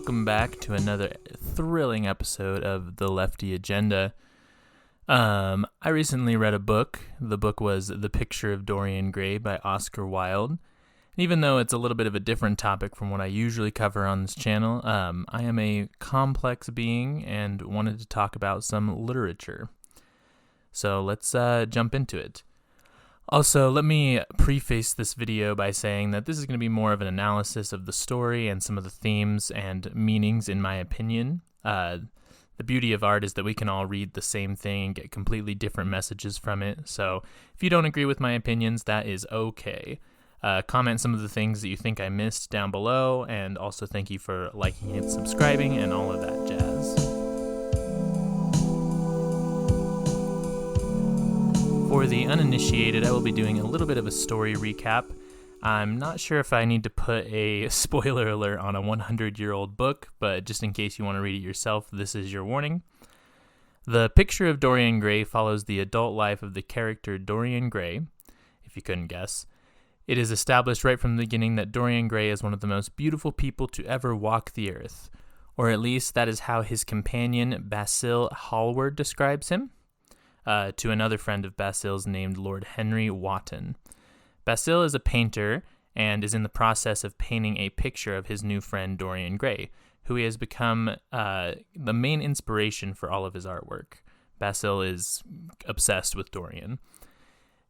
welcome back to another thrilling episode of The Lefty Agenda. I recently read a book. The book was The Picture of Dorian Gray by Oscar Wilde. And even though it's a little bit of a different topic from what I usually cover on this channel, I am a complex being and wanted to talk about some literature. So let's jump into it. Also, let me preface this video by saying that this is going to be more of an analysis of the story and some of the themes and meanings, in my opinion. The beauty of art is that we can all read the same thing and get completely different messages from it. So if you don't agree with my opinions, that is okay. Comment some of the things that you think I missed down below, and also thank you for liking and subscribing and all of that jazz. For the uninitiated, I will be doing a little bit of a story recap. I'm not sure if I need to put a spoiler alert on a 100-year-old book, but just in case you want to read it yourself, this is your warning. The Picture of Dorian Gray follows the adult life of the character Dorian Gray, if you couldn't guess. It is established right from the beginning that Dorian Gray is one of the most beautiful people to ever walk the earth, or at least that is how his companion Basil Hallward describes him. To another friend of Basil's named Lord Henry Wotton. Basil is a painter and is in the process of painting a picture of his new friend Dorian Gray, who he has become the main inspiration for all of his artwork. Basil is obsessed with Dorian.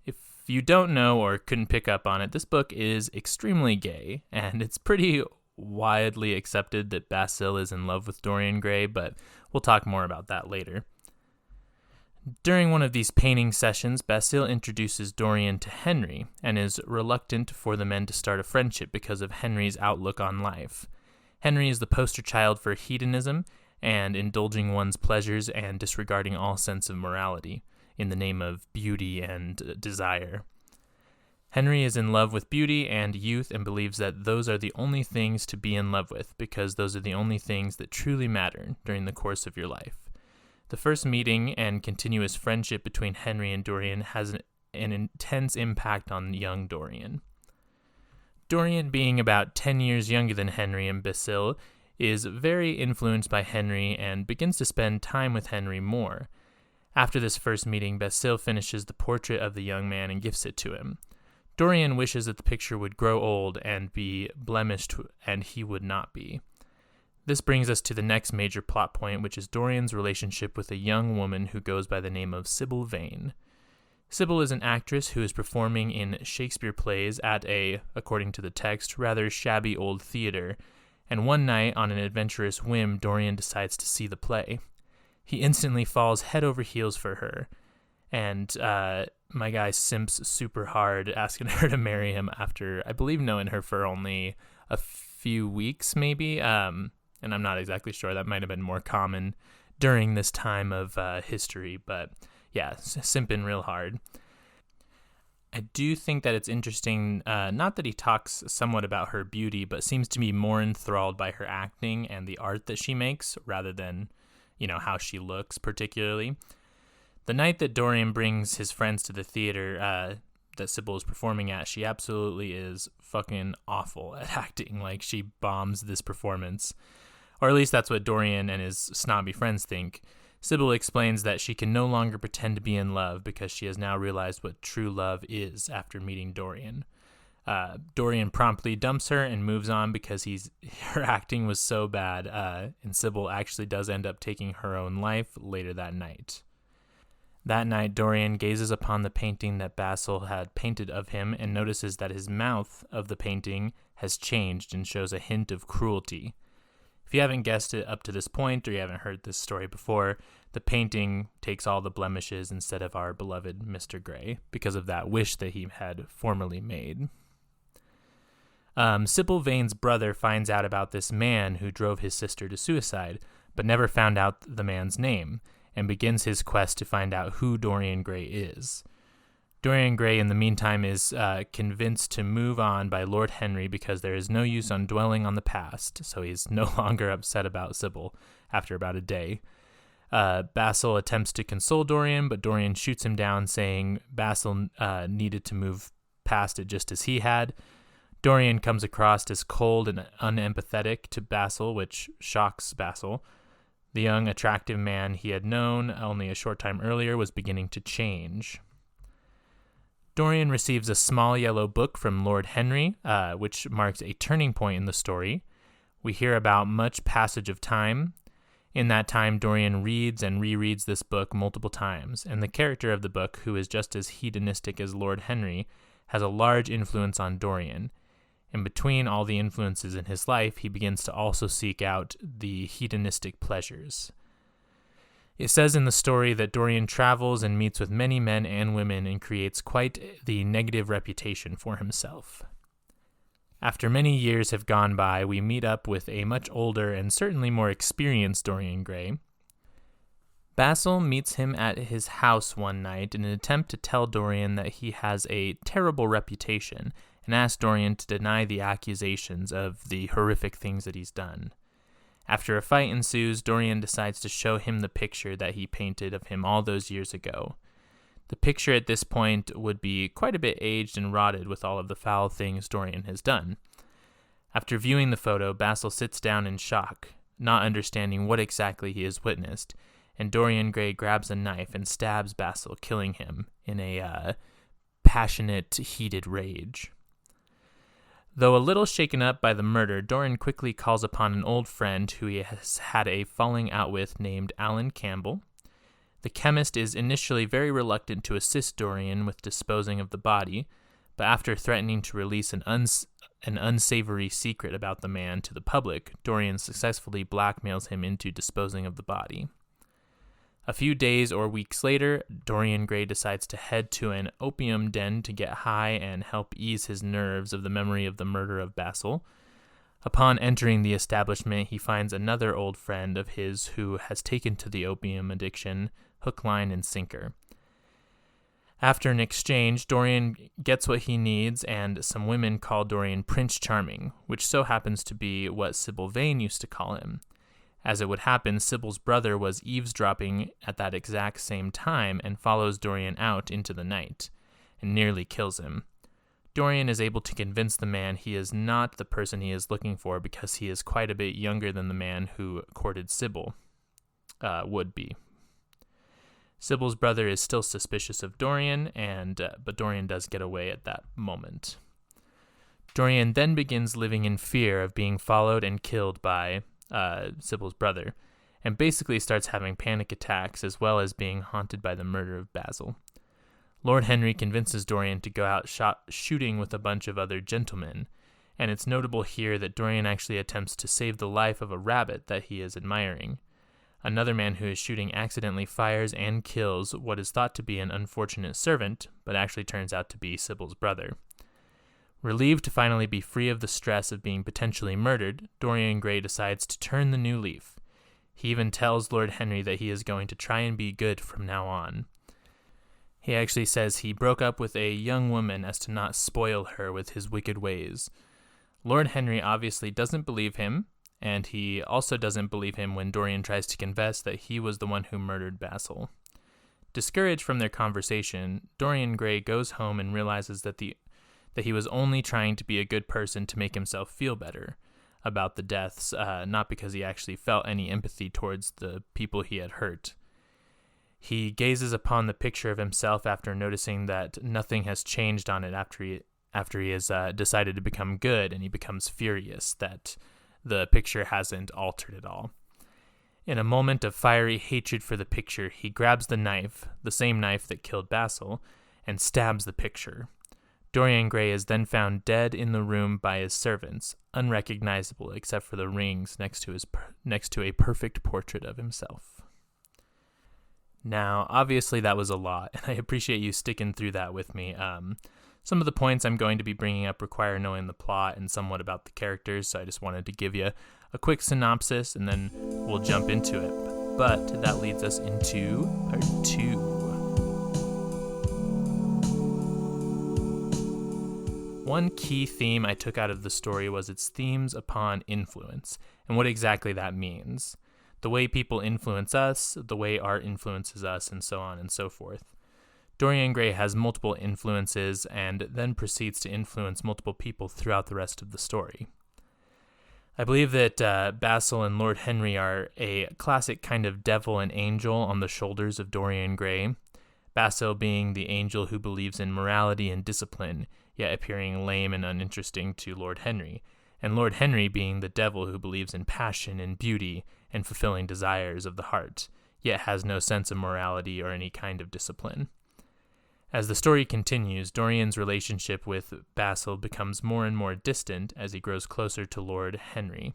If you don't know or couldn't pick up on it, this book is extremely gay, and it's pretty widely accepted that Basil is in love with Dorian Gray, but we'll talk more about that later. During one of these painting sessions, Basil introduces Dorian to Henry and is reluctant for the men to start a friendship because of Henry's outlook on life. Henry is the poster child for hedonism and indulging one's pleasures and disregarding all sense of morality in the name of beauty and desire. Henry is in love with beauty and youth and believes that those are the only things to be in love with because those are the only things that truly matter during the course of your life. The first meeting and continuous friendship between Henry and Dorian has an intense impact on young Dorian. Dorian, being about 10 years younger than Henry and Basil, is very influenced by Henry and begins to spend time with Henry more. After this first meeting, Basil finishes the portrait of the young man and gifts it to him. Dorian wishes that the picture would grow old and be blemished, and he would not be. This brings us to the next major plot point, which is Dorian's relationship with a young woman who goes by the name of Sybil Vane. Sybil is an actress who is performing in Shakespeare plays at a, according to the text, rather shabby old theater, and one night, on an adventurous whim, Dorian decides to see the play. He instantly falls head over heels for her, and my guy simps super hard, asking her to marry him after, I believe, knowing her for only a few weeks, maybe, and I'm not exactly sure. That might have been more common during this time of history, but yeah, simping real hard. I do think that it's interesting, not that he talks somewhat about her beauty, but seems to be more enthralled by her acting and the art that she makes rather than, how she looks particularly. The night that Dorian brings his friends to the theater that Sybil is performing at, she absolutely is fucking awful at acting. Like, she bombs this performance. Or at least that's what Dorian and his snobby friends think. Sybil explains that she can no longer pretend to be in love because she has now realized what true love is after meeting Dorian. Dorian promptly dumps her and moves on because her acting was so bad, and Sybil actually does end up taking her own life later that night. That night, Dorian gazes upon the painting that Basil had painted of him and notices that his mouth of the painting has changed and shows a hint of cruelty. If you haven't guessed it up to this point, or you haven't heard this story before, the painting takes all the blemishes instead of our beloved Mr. Gray, because of that wish that he had formerly made. Sybil Vane's brother finds out about this man who drove his sister to suicide, but never found out the man's name, and begins his quest to find out who Dorian Gray is. Dorian Gray, in the meantime, is convinced to move on by Lord Henry because there is no use on dwelling on the past, so he's no longer upset about Sybil after about a day. Basil attempts to console Dorian, but Dorian shoots him down, saying Basil needed to move past it just as he had. Dorian comes across as cold and unempathetic to Basil, which shocks Basil. The young, attractive man he had known only a short time earlier was beginning to change. Dorian receives a small yellow book from Lord Henry, which marks a turning point in the story. We hear about much passage of time. In that time, Dorian reads and rereads this book multiple times, and the character of the book, who is just as hedonistic as Lord Henry, has a large influence on Dorian. In between all the influences in his life, he begins to also seek out the hedonistic pleasures. It says in the story that Dorian travels and meets with many men and women and creates quite the negative reputation for himself. After many years have gone by, we meet up with a much older and certainly more experienced Dorian Gray. Basil meets him at his house one night in an attempt to tell Dorian that he has a terrible reputation and asks Dorian to deny the accusations of the horrific things that he's done. After a fight ensues, Dorian decides to show him the picture that he painted of him all those years ago. The picture at this point would be quite a bit aged and rotted with all of the foul things Dorian has done. After viewing the photo, Basil sits down in shock, not understanding what exactly he has witnessed, and Dorian Gray grabs a knife and stabs Basil, killing him in a passionate, heated rage. Though a little shaken up by the murder, Dorian quickly calls upon an old friend who he has had a falling out with named Alan Campbell. The chemist is initially very reluctant to assist Dorian with disposing of the body, but after threatening to release an unsavory secret about the man to the public, Dorian successfully blackmails him into disposing of the body. A few days or weeks later, Dorian Gray decides to head to an opium den to get high and help ease his nerves of the memory of the murder of Basil. Upon entering the establishment, he finds another old friend of his who has taken to the opium addiction, hook, line, and sinker. After an exchange, Dorian gets what he needs, and some women call Dorian Prince Charming, which so happens to be what Sybil Vane used to call him. As it would happen, Sybil's brother was eavesdropping at that exact same time and follows Dorian out into the night, and nearly kills him. Dorian is able to convince the man he is not the person he is looking for because he is quite a bit younger than the man who courted Sybil would be. Sybil's brother is still suspicious of Dorian, but Dorian does get away at that moment. Dorian then begins living in fear of being followed and killed by Sybil's brother, and basically starts having panic attacks as well as being haunted by the murder of Basil. Lord Henry convinces Dorian to go out shooting with a bunch of other gentlemen, and it's notable here that Dorian actually attempts to save the life of a rabbit that he is admiring. Another man who is shooting accidentally fires and kills what is thought to be an unfortunate servant, but actually turns out to be Sybil's brother. Relieved to finally be free of the stress of being potentially murdered, Dorian Gray decides to turn the new leaf. He even tells Lord Henry that he is going to try and be good from now on. He actually says he broke up with a young woman as to not spoil her with his wicked ways. Lord Henry obviously doesn't believe him, and he also doesn't believe him when Dorian tries to confess that he was the one who murdered Basil. Discouraged from their conversation, Dorian Gray goes home and realizes that he was only trying to be a good person to make himself feel better about the deaths, not because he actually felt any empathy towards the people he had hurt. He gazes upon the picture of himself after noticing that nothing has changed on it after he has decided to become good, and he becomes furious that the picture hasn't altered at all. In a moment of fiery hatred for the picture, he grabs the knife, the same knife that killed Basil, and stabs the picture. Dorian Gray is then found dead in the room by his servants, unrecognizable except for the rings next to a perfect portrait of himself. Now, obviously that was a lot, and I appreciate you sticking through that with me. Some of the points I'm going to be bringing up require knowing the plot and somewhat about the characters, so I just wanted to give you a quick synopsis, and then we'll jump into it. But that leads us into part 2. One key theme I took out of the story was its themes upon influence, and what exactly that means. The way people influence us, the way art influences us, and so on and so forth. Dorian Gray has multiple influences and then proceeds to influence multiple people throughout the rest of the story. I believe that Basil and Lord Henry are a classic kind of devil and angel on the shoulders of Dorian Gray, Basil being the angel who believes in morality and discipline, yet appearing lame and uninteresting to Lord Henry, and Lord Henry being the devil who believes in passion and beauty and fulfilling desires of the heart, yet has no sense of morality or any kind of discipline. As the story continues, Dorian's relationship with Basil becomes more and more distant as he grows closer to Lord Henry.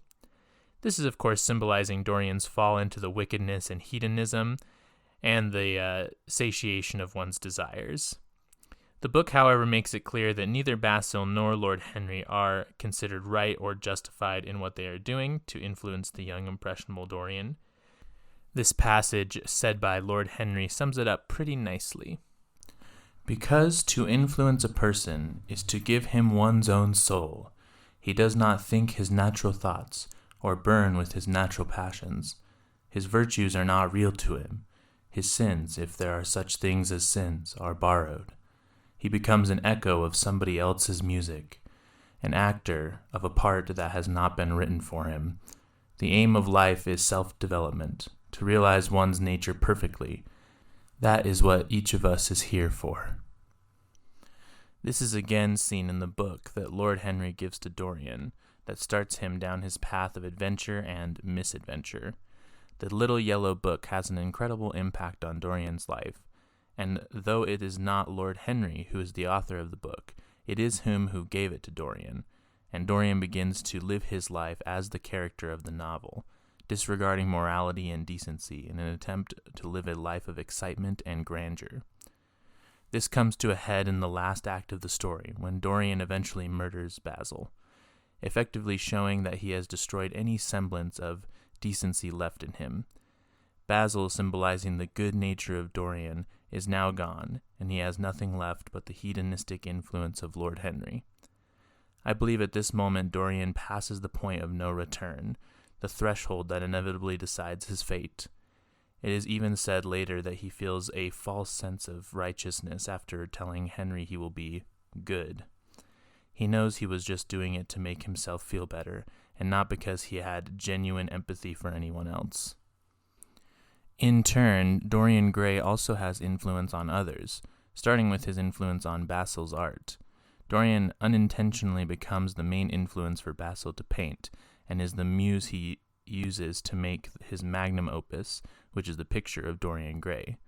This is, of course, symbolizing Dorian's fall into the wickedness and hedonism and the satiation of one's desires. The book, however, makes it clear that neither Basil nor Lord Henry are considered right or justified in what they are doing to influence the young, impressionable Dorian. This passage, said by Lord Henry, sums it up pretty nicely. Because to influence a person is to give him one's own soul, he does not think his natural thoughts or burn with his natural passions. His virtues are not real to him. His sins, if there are such things as sins, are borrowed. He becomes an echo of somebody else's music, an actor of a part that has not been written for him. The aim of life is self-development, to realize one's nature perfectly. That is what each of us is here for. This is again seen in the book that Lord Henry gives to Dorian, that starts him down his path of adventure and misadventure. The little yellow book has an incredible impact on Dorian's life, and though it is not Lord Henry who is the author of the book, it is him who gave it to Dorian, and Dorian begins to live his life as the character of the novel, disregarding morality and decency in an attempt to live a life of excitement and grandeur. This comes to a head in the last act of the story, when Dorian eventually murders Basil, effectively showing that he has destroyed any semblance of decency left in him. Basil, symbolizing the good nature of Dorian, is now gone, and he has nothing left but the hedonistic influence of Lord Henry. I believe at this moment Dorian passes the point of no return, the threshold that inevitably decides his fate. It is even said later that he feels a false sense of righteousness after telling Henry he will be good. He knows he was just doing it to make himself feel better, and not because he had genuine empathy for anyone else. In turn, Dorian Gray also has influence on others, starting with his influence on Basil's art. Dorian unintentionally becomes the main influence for Basil to paint, and is the muse he uses to make his magnum opus, which is the picture of Dorian Gray.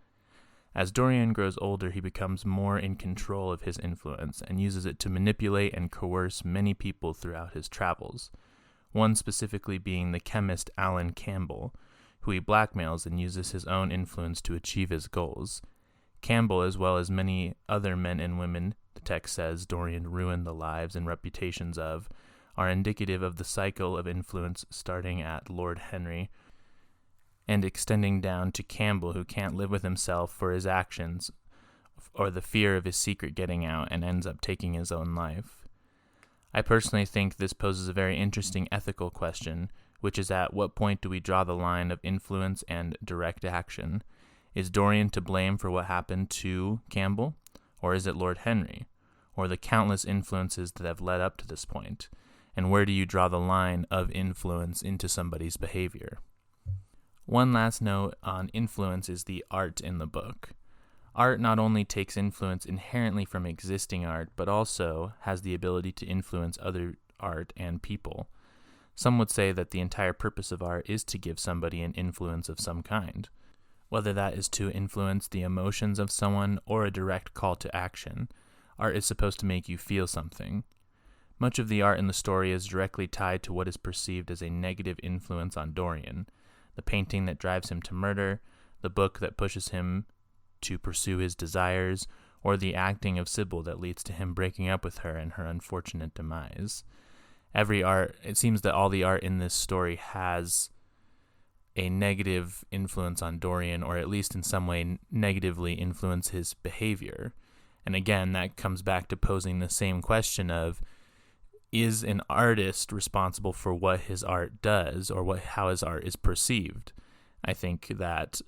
As Dorian grows older, he becomes more in control of his influence and uses it to manipulate and coerce many people throughout his travels, one specifically being the chemist Alan Campbell, who he blackmails and uses his own influence to achieve his goals. Campbell, as well as many other men and women, the text says Dorian ruined the lives and reputations of, are indicative of the cycle of influence starting at Lord Henry and extending down to Campbell, who can't live with himself for his actions or the fear of his secret getting out and ends up taking his own life. I personally think this poses a very interesting ethical question, which is at what point do we draw the line of influence and direct action? Is Dorian to blame for what happened to Campbell, or is it Lord Henry, or the countless influences that have led up to this point? And where do you draw the line of influence into somebody's behavior? One last note on influence is the art in the book. Art not only takes influence inherently from existing art, but also has the ability to influence other art and people. Some would say that the entire purpose of art is to give somebody an influence of some kind, whether that is to influence the emotions of someone or a direct call to action. Art is supposed to make you feel something. Much of the art in the story is directly tied to what is perceived as a negative influence on Dorian: the painting that drives him to murder, the book that pushes him to pursue his desires, or the acting of Sybil that leads to him breaking up with her and her unfortunate demise. It seems that all the art in this story has a negative influence on Dorian, or at least in some way negatively influence his behavior. And again, that comes back to posing the same question of, is an artist responsible for what his art does, or how his art is perceived? I think that,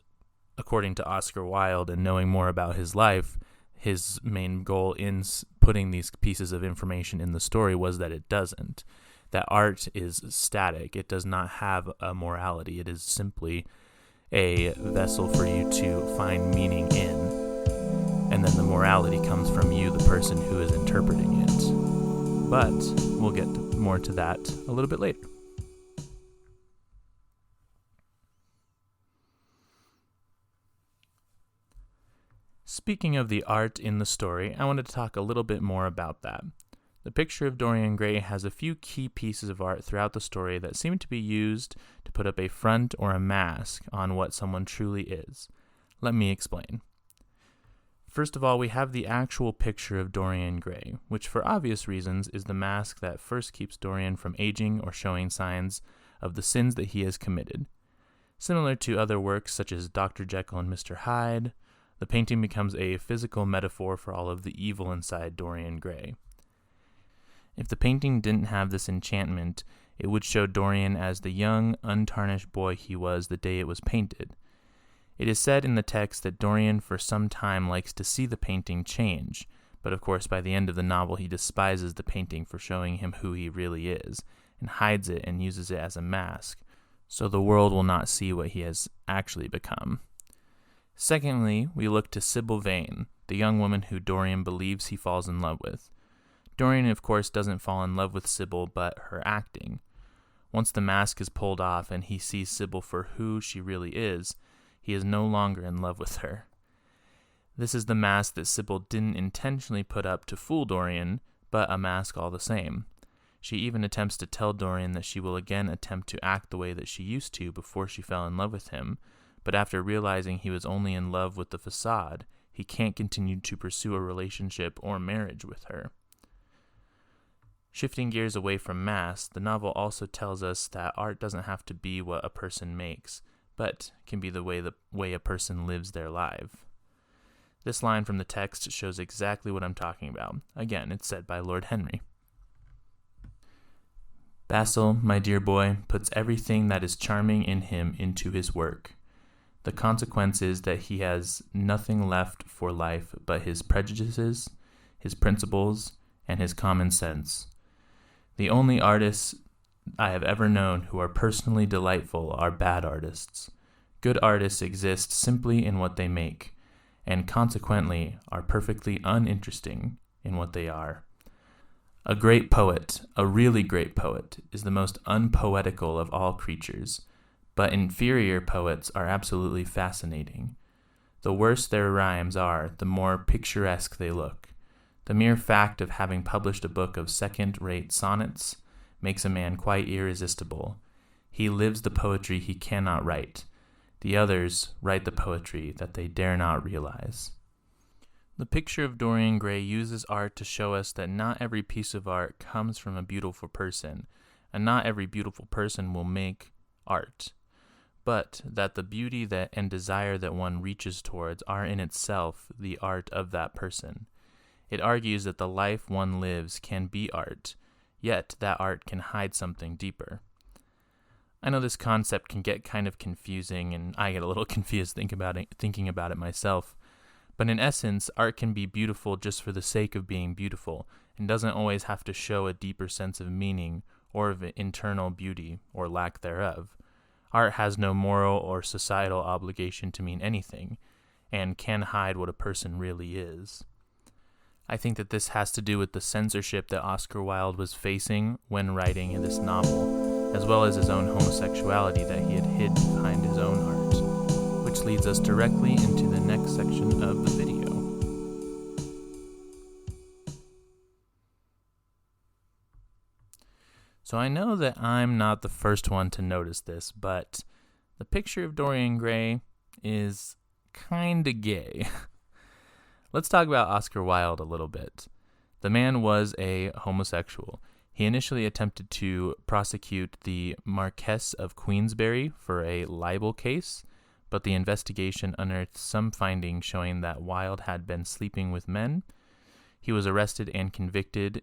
according to Oscar Wilde and knowing more about his life, his main goal in putting these pieces of information in the story was that it doesn't. That art is static. It does not have a morality. It is simply a vessel for you to find meaning in. And then the morality comes from you, the person who is interpreting it. But we'll get more to that a little bit later. Speaking of the art in the story, I wanted to talk a little bit more about that. The picture of Dorian Gray has a few key pieces of art throughout the story that seem to be used to put up a front or a mask on what someone truly is. Let me explain. First of all, we have the actual picture of Dorian Gray, which for obvious reasons is the mask that first keeps Dorian from aging or showing signs of the sins that he has committed. Similar to other works such as Dr. Jekyll and Mr. Hyde, the painting becomes a physical metaphor for all of the evil inside Dorian Gray. If the painting didn't have this enchantment, it would show Dorian as the young, untarnished boy he was the day it was painted. It is said in the text that Dorian for some time likes to see the painting change, but of course by the end of the novel he despises the painting for showing him who he really is, and hides it and uses it as a mask, so the world will not see what he has actually become. Secondly, we look to Sybil Vane, the young woman who Dorian believes he falls in love with. Dorian, of course, doesn't fall in love with Sybil, but her acting. Once the mask is pulled off and he sees Sybil for who she really is, he is no longer in love with her. This is the mask that Sybil didn't intentionally put up to fool Dorian, but a mask all the same. She even attempts to tell Dorian that she will again attempt to act the way that she used to before she fell in love with him, but after realizing he was only in love with the facade, he can't continue to pursue a relationship or marriage with her. Shifting gears away from masks, the novel also tells us that art doesn't have to be what a person makes, but can be the way a person lives their life. This line from the text shows exactly what I'm talking about. Again, it's said by Lord Henry. Basil, my dear boy, puts everything that is charming in him into his work. The consequence is that he has nothing left for life but his prejudices, his principles, and his common sense. The only artists I have ever known who are personally delightful are bad artists. Good artists exist simply in what they make, and consequently are perfectly uninteresting in what they are. A great poet, a really great poet, is the most unpoetical of all creatures, but inferior poets are absolutely fascinating. The worse their rhymes are, the more picturesque they look. The mere fact of having published a book of second-rate sonnets makes a man quite irresistible. He lives the poetry he cannot write. The others write the poetry that they dare not realize. The picture of Dorian Gray uses art to show us that not every piece of art comes from a beautiful person, and not every beautiful person will make art, but that the beauty and desire that one reaches towards are in itself the art of that person. It argues that the life one lives can be art, yet that art can hide something deeper. I know this concept can get kind of confusing, and I get a little confused thinking about it myself, but in essence, art can be beautiful just for the sake of being beautiful, and doesn't always have to show a deeper sense of meaning or of internal beauty or lack thereof. Art has no moral or societal obligation to mean anything, and can hide what a person really is. I think that this has to do with the censorship that Oscar Wilde was facing when writing this novel, as well as his own homosexuality that he had hid behind his own art, which leads us directly into the next section of the video. So I know that I'm not the first one to notice this, but the picture of Dorian Gray is kinda gay. Let's talk about Oscar Wilde a little bit. The man was a homosexual. He initially attempted to prosecute the Marquess of Queensberry for a libel case, but the investigation unearthed some findings showing that Wilde had been sleeping with men. He was arrested and convicted,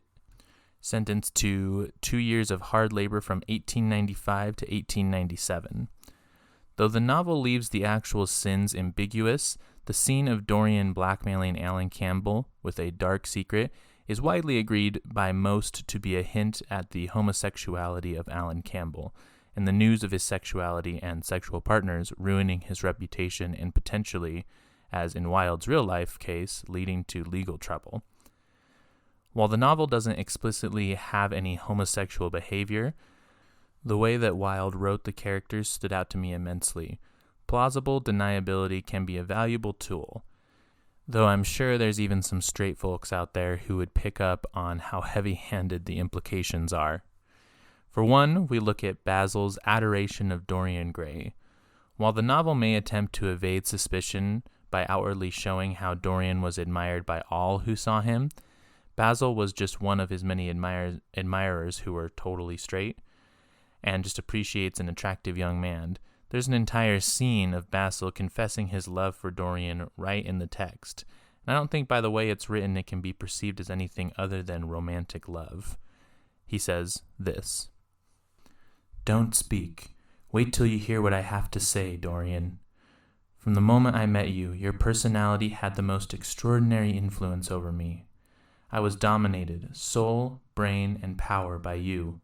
sentenced to 2 years of hard labor from 1895 to 1897. Though the novel leaves the actual sins ambiguous, The scene of Dorian blackmailing Alan Campbell with a dark secret is widely agreed by most to be a hint at the homosexuality of Alan Campbell, and the news of his sexuality and sexual partners ruining his reputation and potentially, as in Wilde's real-life case, leading to legal trouble. While the novel doesn't explicitly have any homosexual behavior, the way that Wilde wrote the characters stood out to me immensely. Plausible deniability can be a valuable tool, though I'm sure there's even some straight folks out there who would pick up on how heavy-handed the implications are. For one, we look at Basil's adoration of Dorian Gray. While the novel may attempt to evade suspicion by outwardly showing how Dorian was admired by all who saw him, Basil was just one of his many admirers who were totally straight and just appreciates an attractive young man. There's an entire scene of Basil confessing his love for Dorian right in the text. And I don't think by the way it's written it can be perceived as anything other than romantic love. He says this: "Don't speak. Wait till you hear what I have to say, Dorian. From the moment I met you, your personality had the most extraordinary influence over me. I was dominated, soul, brain, and power by you.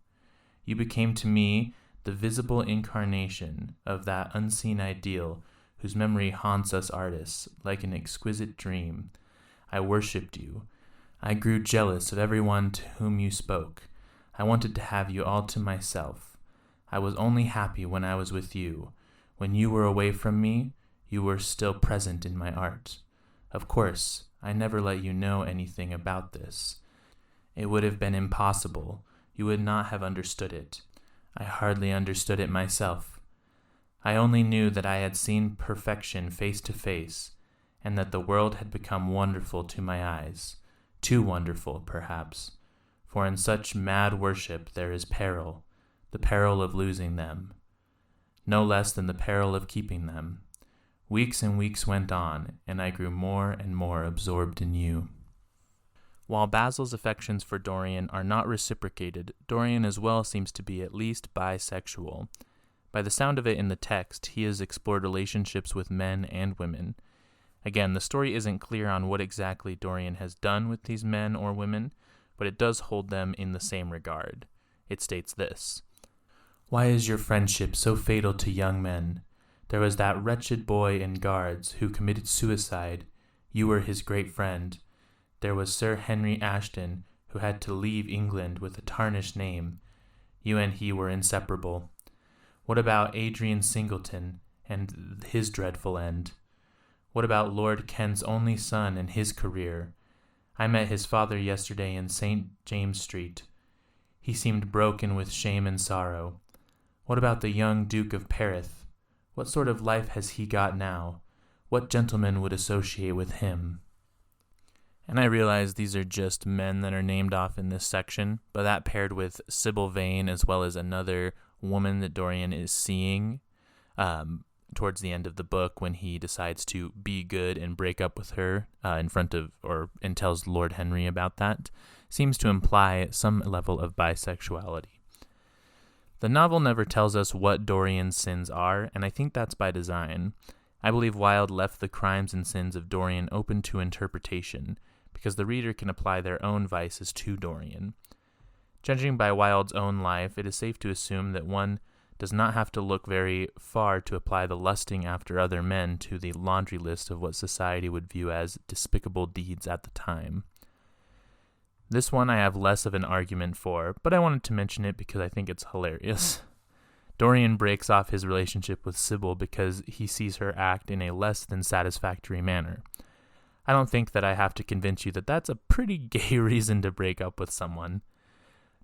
You became to me the visible incarnation of that unseen ideal whose memory haunts us artists like an exquisite dream. I worshipped you. I grew jealous of everyone to whom you spoke. I wanted to have you all to myself. I was only happy when I was with you. When you were away from me, you were still present in my art. Of course, I never let you know anything about this. It would have been impossible. You would not have understood it. I hardly understood it myself. I only knew that I had seen perfection face to face, and that the world had become wonderful to my eyes. Too wonderful, perhaps. For in such mad worship there is peril, the peril of losing them, no less than the peril of keeping them. Weeks and weeks went on, and I grew more and more absorbed in you." While Basil's affections for Dorian are not reciprocated, Dorian as well seems to be at least bisexual. By the sound of it in the text, he has explored relationships with men and women. Again, the story isn't clear on what exactly Dorian has done with these men or women, but it does hold them in the same regard. It states this: "Why is your friendship so fatal to young men? There was that wretched boy in Guards who committed suicide. You were his great friend. There was Sir Henry Ashton, who had to leave England with a tarnished name. You and he were inseparable. What about Adrian Singleton and his dreadful end? What about Lord Kent's only son and his career? I met his father yesterday in St. James Street. He seemed broken with shame and sorrow. What about the young Duke of Perth? What sort of life has he got now? What gentleman would associate with him?" And I realize these are just men that are named off in this section, but that paired with Sybil Vane as well as another woman that Dorian is seeing towards the end of the book when he decides to be good and break up with her and tells Lord Henry about that, seems to imply some level of bisexuality. The novel never tells us what Dorian's sins are, and I think that's by design. I believe Wilde left the crimes and sins of Dorian open to interpretation, because the reader can apply their own vices to Dorian. Judging by Wilde's own life, it is safe to assume that one does not have to look very far to apply the lusting after other men to the laundry list of what society would view as despicable deeds at the time. This one I have less of an argument for, but I wanted to mention it because I think it's hilarious. Dorian breaks off his relationship with Sybil because he sees her act in a less than satisfactory manner. I don't think that I have to convince you that that's a pretty gay reason to break up with someone.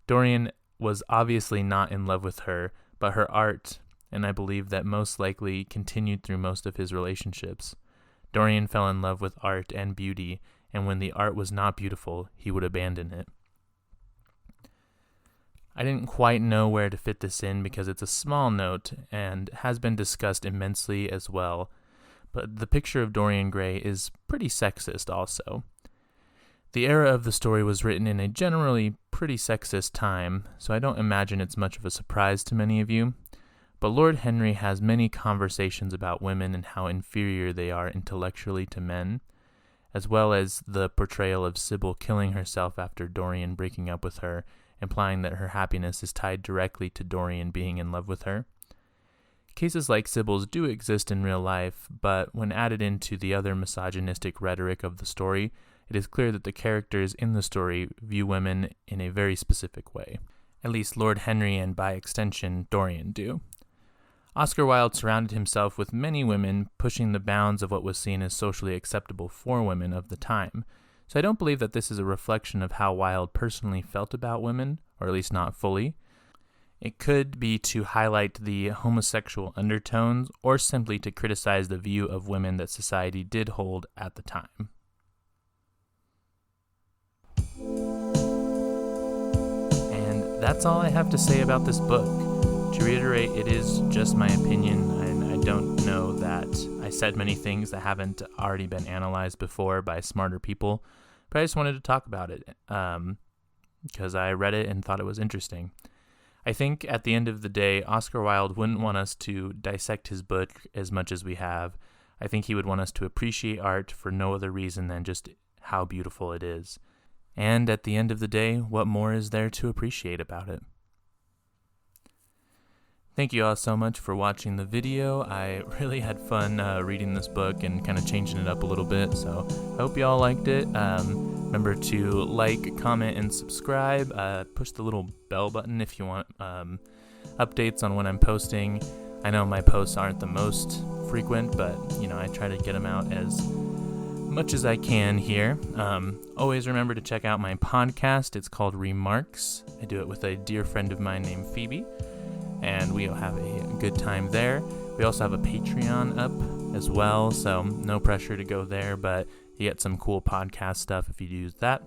Dorian was obviously not in love with her, but her art, and I believe that most likely continued through most of his relationships. Dorian fell in love with art and beauty, and when the art was not beautiful, he would abandon it. I didn't quite know where to fit this in because it's a small note and has been discussed immensely as well, but the picture of Dorian Gray is pretty sexist also. The era of the story was written in a generally pretty sexist time, so I don't imagine it's much of a surprise to many of you, But Lord Henry has many conversations about women and how inferior they are intellectually to men, as well as the portrayal of Sybil killing herself after Dorian breaking up with her, implying that her happiness is tied directly to Dorian being in love with her. Cases like Sybil's do exist in real life, but when added into the other misogynistic rhetoric of the story, it is clear that the characters in the story view women in a very specific way. At least Lord Henry and, by extension, Dorian do. Oscar Wilde surrounded himself with many women, pushing the bounds of what was seen as socially acceptable for women of the time. So I don't believe that this is a reflection of how Wilde personally felt about women, or at least not fully. It could be to highlight the homosexual undertones, or simply to criticize the view of women that society did hold at the time. And that's all I have to say about this book. To reiterate, it is just my opinion, and I don't know that I said many things that haven't already been analyzed before by smarter people, but I just wanted to talk about it because I read it and thought it was interesting. I think at the end of the day, Oscar Wilde wouldn't want us to dissect his book as much as we have. I think he would want us to appreciate art for no other reason than just how beautiful it is. And at the end of the day, what more is there to appreciate about it? Thank you all so much for watching the video. I really had fun reading this book and kind of changing it up a little bit, so I hope you all liked it. Remember to like, comment, and subscribe. Push the little bell button if you want updates on when I'm posting. I know my posts aren't the most frequent, but I try to get them out as much as I can here. Always remember to check out my podcast. It's called Remarks. I do it with a dear friend of mine named Phoebe, and we'll have a good time there. We also have a Patreon up as well, so no pressure to go there, but you get some cool podcast stuff if you use that.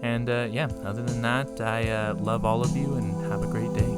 And other than that, I love all of you and have a great day.